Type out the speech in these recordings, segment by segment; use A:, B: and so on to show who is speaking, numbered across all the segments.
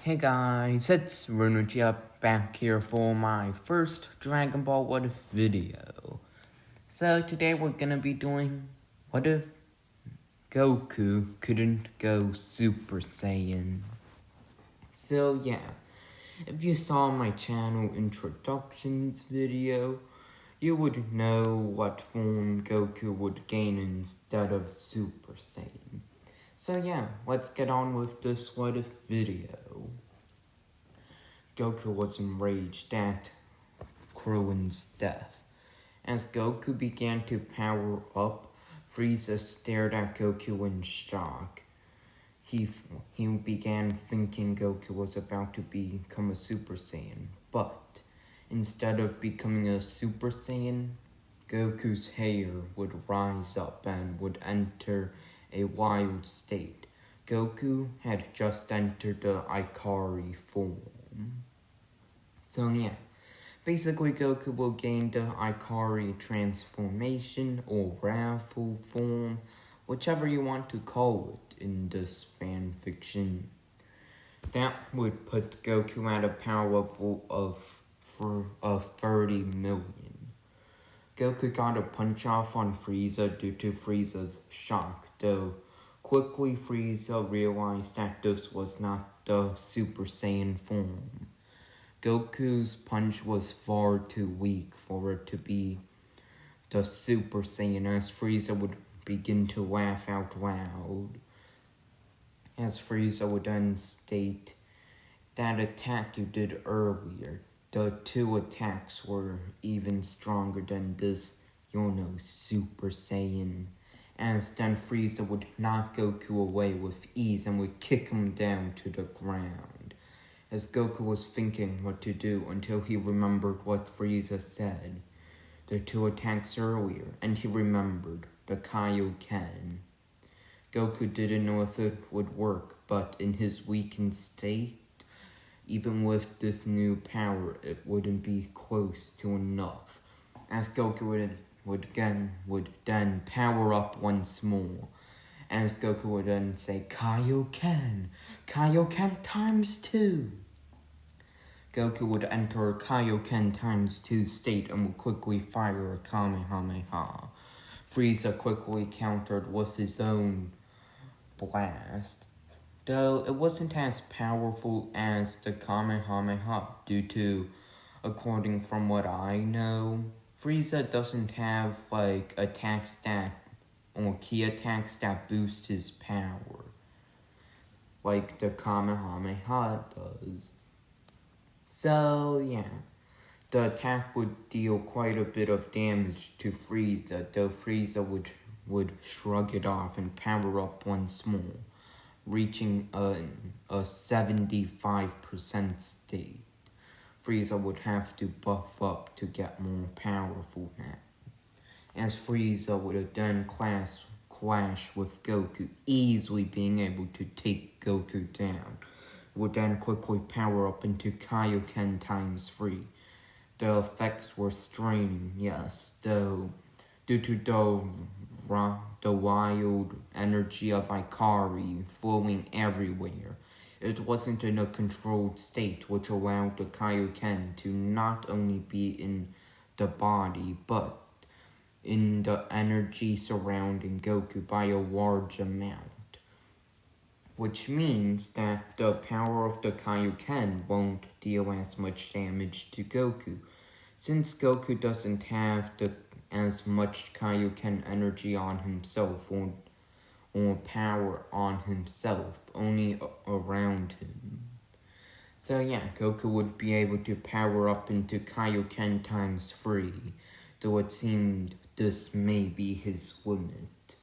A: Hey guys, it's Runuja back here for my first Dragon Ball What If video. So today we're gonna be doing What If Goku couldn't go Super Saiyan. So yeah, if you saw my channel introductions video, you would know what form Goku would gain instead of Super Saiyan. So yeah, let's get on with this What If video. Goku was enraged at Krillin's death. As Goku began to power up, Frieza stared at Goku in shock. He began thinking Goku was about to become a Super Saiyan, but instead of becoming a Super Saiyan, Goku's hair would rise up and would enter a wild state. Goku had just entered the Ikari form. So yeah, basically Goku will gain the Ikari transformation or raffle form, whichever you want to call it in this fanfiction. That would put Goku at a power level of 30 million. Goku got a punch off on Frieza due to Frieza's shock, though quickly Frieza realized that this was not the Super Saiyan form. Goku's punch was far too weak for it to be the Super Saiyan, as Frieza would begin to laugh out loud. As Frieza would then state, "That attack you did earlier, the two attacks were even stronger than this, Super Saiyan." As then Frieza would knock Goku away with ease and would kick him down to the ground. As Goku was thinking what to do until he remembered what Frieza said, the two attacks earlier, and he remembered the Kaioken. Goku didn't know if it would work, but in his weakened state, even with this new power, it wouldn't be close to enough. As Goku would then power up once more. As Goku would then say, Kaioken times 2. Goku would enter a Kaioken times 2 state and would quickly fire a Kamehameha. Frieza quickly countered with his own blast, though it wasn't as powerful as the Kamehameha due to, according from what I know, Frieza doesn't have attacks that or key attacks that boost his power, like the Kamehameha does. So yeah, the attack would deal quite a bit of damage to Frieza, though Frieza would shrug it off and power up once more, reaching a 75% state. Frieza would have to buff up to get more powerful now. As Frieza would then clash with Goku, easily being able to take Goku down. Would then quickly power up into Kaioken times 3. The effects were straining, yes, though due to the wild energy of Ikari flowing everywhere, it wasn't in a controlled state, which allowed the Kaioken to not only be in the body, but in the energy surrounding Goku by a large amount. Which means that the power of the Kaioken won't deal as much damage to Goku, since Goku doesn't have as much Kaioken energy on himself or power on himself, only around him. So yeah, Goku would be able to power up into Kaioken times 3, though it seemed this may be his limit,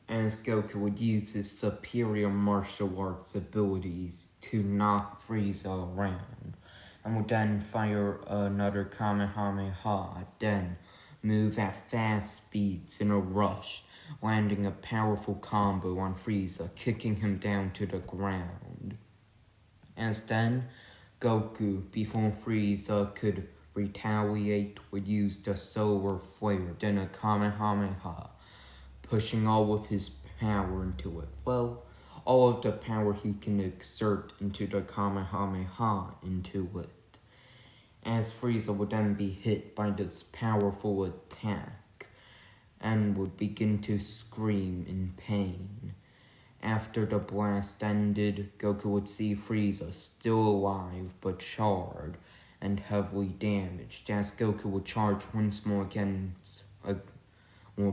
A: as Goku would use his superior martial arts abilities to knock Frieza around, and would then fire another Kamehameha, then move at fast speeds in a rush, landing a powerful combo on Frieza, kicking him down to the ground. As then, Goku, before Frieza could retaliate, would use the solar flare, then a Kamehameha, pushing all of his power into it. Well, all of the power he can exert into the Kamehameha into it, as Frieza would then be hit by this powerful attack and would begin to scream in pain. After the blast ended, Goku would see Frieza still alive but charred and heavily damaged, as Goku would charge once more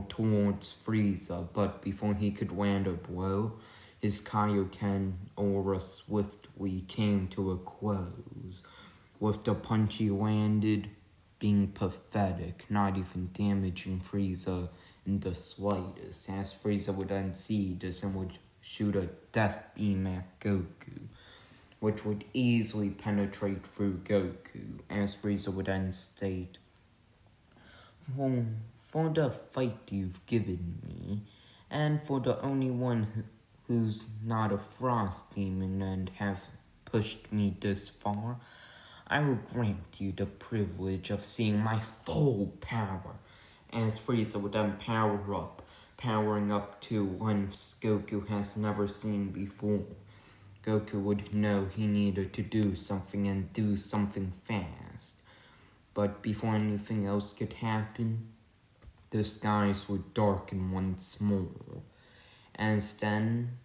A: towards Frieza, but before he could land a blow, his Kaioken aura swiftly came to a close, with the punch he landed being pathetic, not even damaging Frieza in the slightest, as Frieza would then see this and would shoot a death beam at Goku, which would easily penetrate through Goku, as Frieza would then state, for the fight you've given me, and for the only one who's not a frost demon and have pushed me this far, I will grant you the privilege of seeing my full power, as Frieza would then powering up to lengths Goku has never seen before. Goku would know he needed to do something and do something fast. But before anything else could happen, the skies would darken once more, as then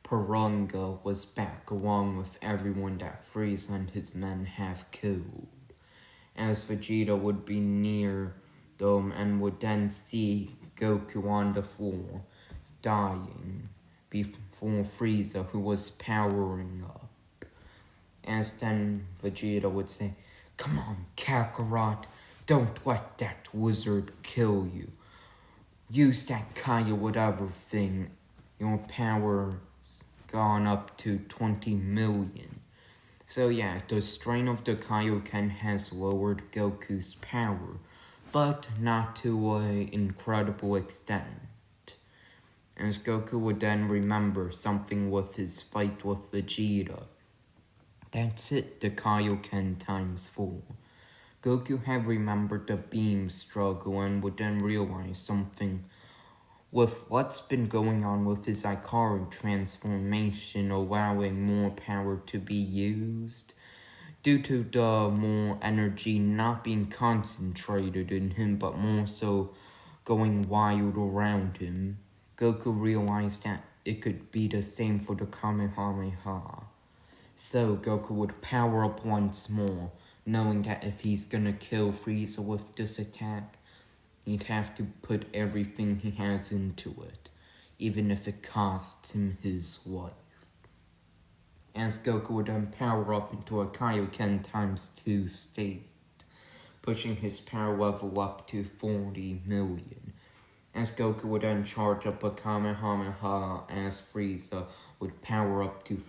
A: Porunga was back along with everyone that Frieza and his men have killed, as Vegeta would be near them and would then see Goku on the floor, dying, before Frieza, who was powering up. As then Vegeta would say, "Come on, Kakarot, don't let that wizard kill you. Use that Kaya whatever thing. Your power's gone up to 20 million. So yeah, the strain of the Kaioken has lowered Goku's power, but not to an incredible extent. As Goku would then remember something with his fight with Vegeta. That's it, the Kaioken times 4. Goku had remembered the beam struggle and would then realize something. With what's been going on with his Ikari transformation allowing more power to be used, due to the more energy not being concentrated in him but more so going wild around him, Goku realized that it could be the same for the Kamehameha. So Goku would power up once more, knowing that if he's gonna kill Frieza with this attack, he'd have to put everything he has into it, even if it costs him his life. As Goku would then power up into a Kaioken times 2 state, pushing his power level up to 40 million. As Goku would then charge up a Kamehameha, as Frieza would power up to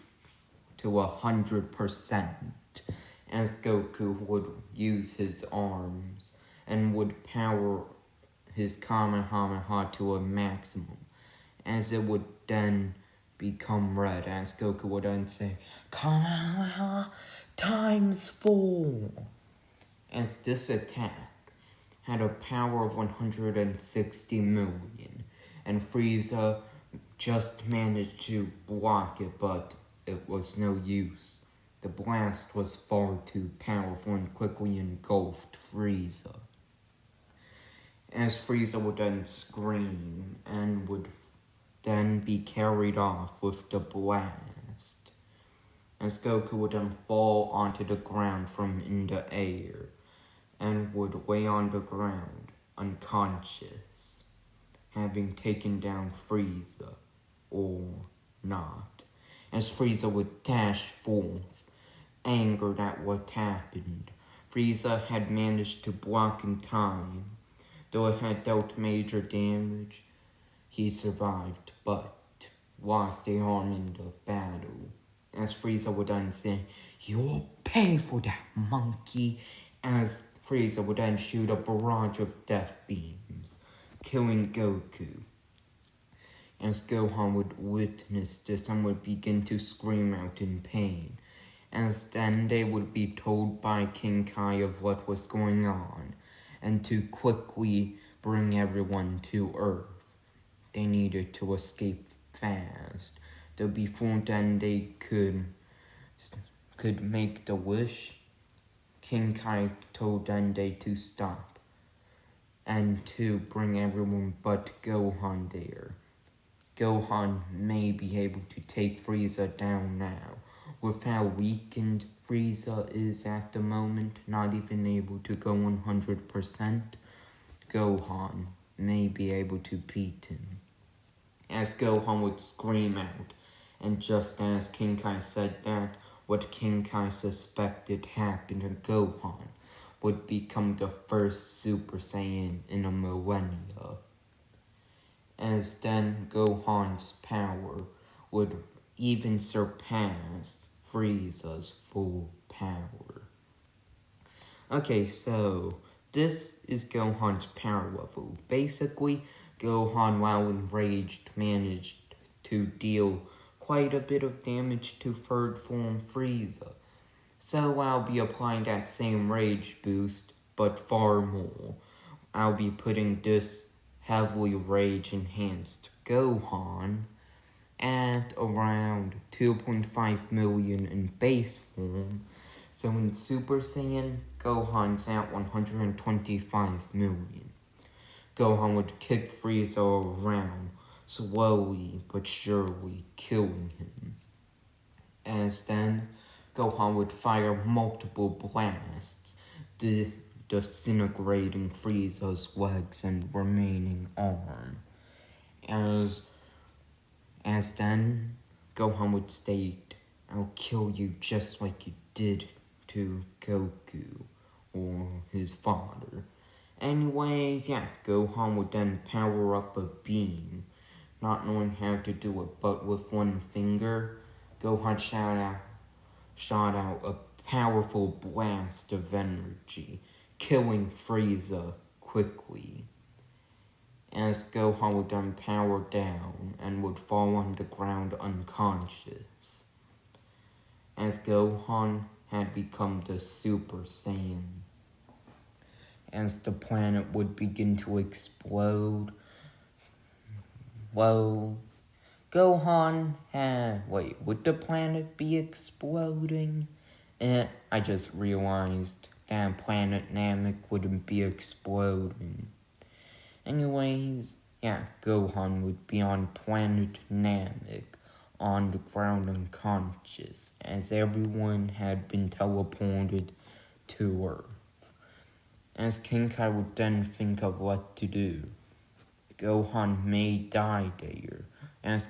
A: 100%, as Goku would use his arms and would power his Kamehameha to a maximum, as it would then become red, as Goku would then say, Kamehameha times 4, as this attack had a power of 160 million, and Frieza just managed to block it, but it was no use. The blast was far too powerful and quickly engulfed Frieza. As Frieza would then scream and would then be carried off with the blast, as Goku would then fall onto the ground from in the air and would lay on the ground unconscious, having taken down Frieza or not, as Frieza would dash forth, angered at what happened. Frieza had managed to block in time. Though it had dealt major damage, he survived, but lost a arm in the battle. As Frieza would then say, "You'll pay for that, monkey," as Frieza would then shoot a barrage of death beams, killing Goku. As Gohan would witness this and would begin to scream out in pain, as then they would be told by King Kai of what was going on, and to quickly bring everyone to Earth. They needed to escape fast, though before then they could make the wish, King Kai told Dende to stop and to bring everyone but Gohan there. Gohan may be able to take Frieza down now. With how weakened Frieza is at the moment, not even able to go 100%, Gohan may be able to beat him. As Gohan would scream out, and just as King Kai said that, what King Kai suspected happened to Gohan would become the first Super Saiyan in a millennia. As then Gohan's power would even surpass Frieza's full power. Okay, so this is Gohan's power level. Basically, Gohan, while enraged, managed to deal quite a bit of damage to third form Frieza. So I'll be applying that same rage boost, but far more. I'll be putting this heavily rage enhanced Gohan at around 2.5 million in base form. So in Super Saiyan, Gohan's at 125 million. Gohan would kick Frieza around, slowly but surely killing him. As then, Gohan would fire multiple blasts, disintegrating Frieza's legs and remaining arm. As then, Gohan would state, "I'll kill you just like you did to Goku, or his father." Anyways, yeah, Gohan would then power up a beam, not knowing how to do it, but with one finger, Gohan shot out a powerful blast of energy, killing Frieza quickly. As Gohan would then power down and would fall on the ground unconscious. As Gohan had become the Super Saiyan. As the planet would begin to explode, well, Gohan had... Wait, would the planet be exploding? I just realized that Planet Namek wouldn't be exploding. Anyways, yeah, Gohan would be on Planet Namek, on the ground unconscious, as everyone had been teleported to Earth. As King Kai would then think of what to do. Gohan may die there, as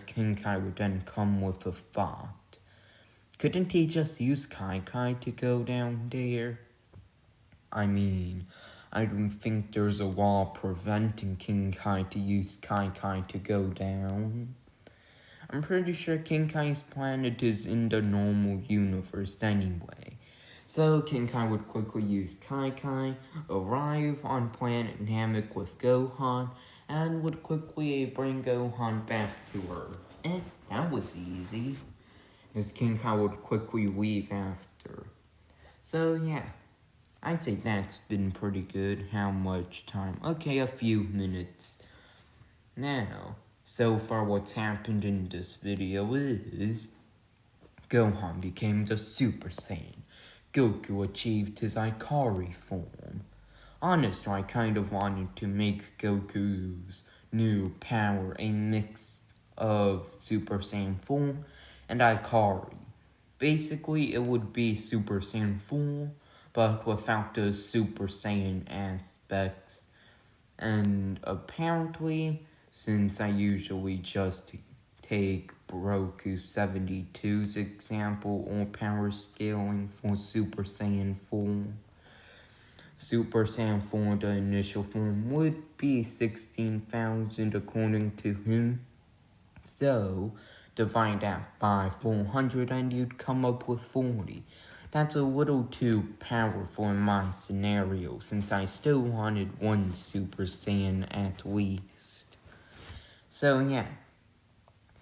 A: King Kai would then come with a thought. Couldn't he just use Kai Kai to go down there? I mean, I don't think there's a law preventing King Kai to use Kai Kai to go down. I'm pretty sure King Kai's planet is in the normal universe anyway. So King Kai would quickly use Kai Kai, arrive on Planet Namek with Gohan, and would quickly bring Gohan back to Earth. That was easy. As King Kai would quickly leave after. So yeah, I'd say that's been pretty good. How much time? Okay, a few minutes. Now, so far what's happened in this video is Gohan became the Super Saiyan. Goku achieved his Ikari form. Honestly, I kind of wanted to make Goku's new power a mix of Super Saiyan 4 and Ikari. Basically, it would be Super Saiyan 4, but without the Super Saiyan aspects. And apparently, since I usually just take Roku 72's example or power scaling for Super Saiyan 4. Super Saiyan 4, the initial form, would be 16,000 according to him. So, divide that by 400 and you'd come up with 40. That's a little too powerful in my scenario, since I still wanted one Super Saiyan at least. So yeah,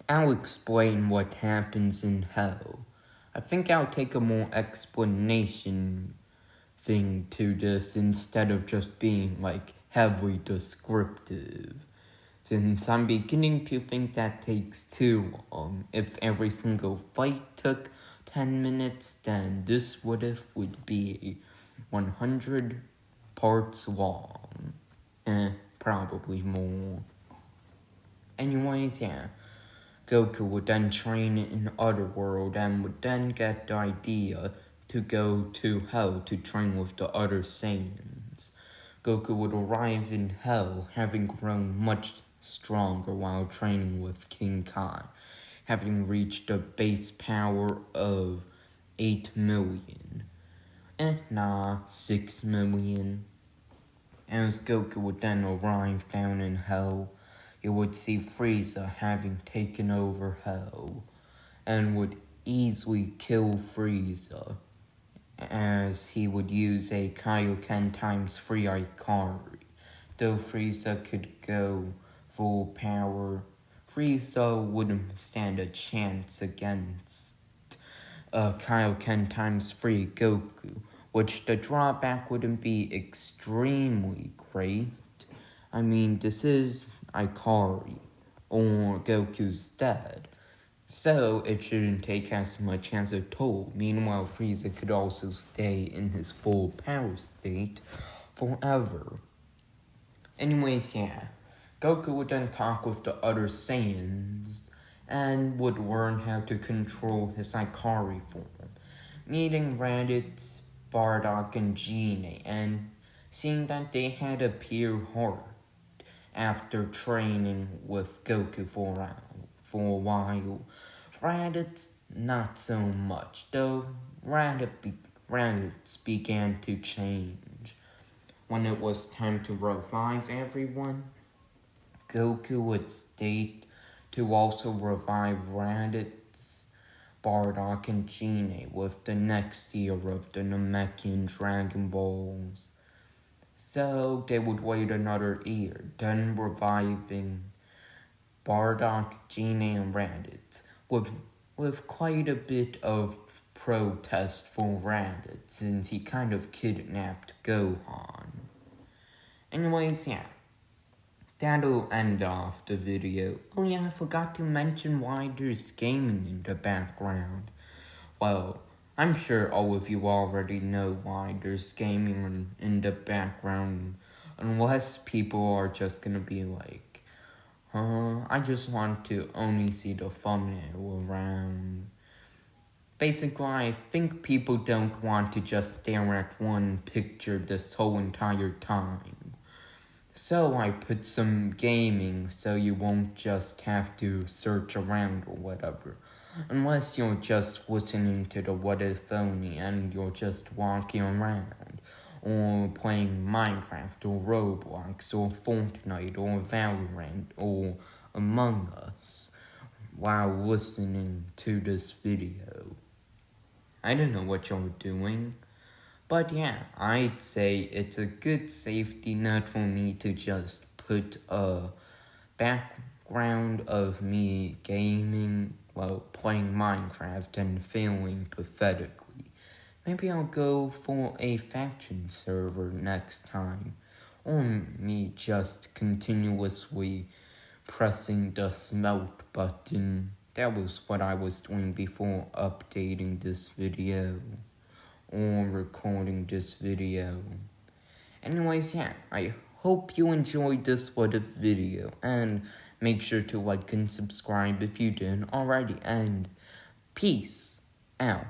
A: I'll explain what happens in Hell. I think I'll take a more explanation thing to this instead of just being heavily descriptive. since I'm beginning to think that takes too long. If every single fight took 10 minutes, then this would be 100 parts long. Probably more. Anyways, yeah. Goku would then train in Otherworld and would then get the idea to go to Hell to train with the other Saiyans. Goku would arrive in Hell having grown much stronger while training with King Kai, having reached a base power of 8 million. 6 million. As Goku would then arrive down in Hell, you would see Frieza having taken over Hell, and would easily kill Frieza, as he would use a Kaioken times 3 Ikari. Though Frieza could go full power, Frieza wouldn't stand a chance against Kaioken times 3 Goku, which the drawback wouldn't be extremely great. I mean, this is Ikari, or Goku's dead, so it shouldn't take as much as a toll. Meanwhile, Frieza could also stay in his full power state forever. Anyways, yeah, Goku would then talk with the other Saiyans and would learn how to control his Ikari form, meeting Raditz, Bardock, and Gine, and seeing that they had a pure heart after training with Goku for a while. Raditz, not so much, though Raditz began to change. When it was time to revive everyone, Goku would state to also revive Raditz, Bardock, and Gine with the next year of the Namekian Dragon Balls. So they would wait another year, then reviving Bardock, Gine, and Raditz, with quite a bit of protest for Raditz, since he kind of kidnapped Gohan. Anyways, yeah, that'll end off the video. Oh yeah, I forgot to mention why there's gaming in the background. Well, I'm sure all of you already know why there's gaming in the background, unless people are just gonna be like, I just want to only see the thumbnail around. Basically, I think people don't want to just stare at one picture this whole entire time. So I put some gaming so you won't just have to search around or whatever. Unless you're just listening to the What If Only and you're just walking around, or playing Minecraft or Roblox or Fortnite or Valorant or Among Us while listening to this video. I don't know what you're doing, but yeah, I'd say it's a good safety net for me to just put a background of me gaming while playing Minecraft and failing pathetically. Maybe I'll go for a faction server next time, or me just continuously pressing the smelt button. That was what I was doing before updating this video, or recording this video. Anyways, yeah, I hope you enjoyed this What If video, and make sure to like and subscribe if you didn't already, and peace out.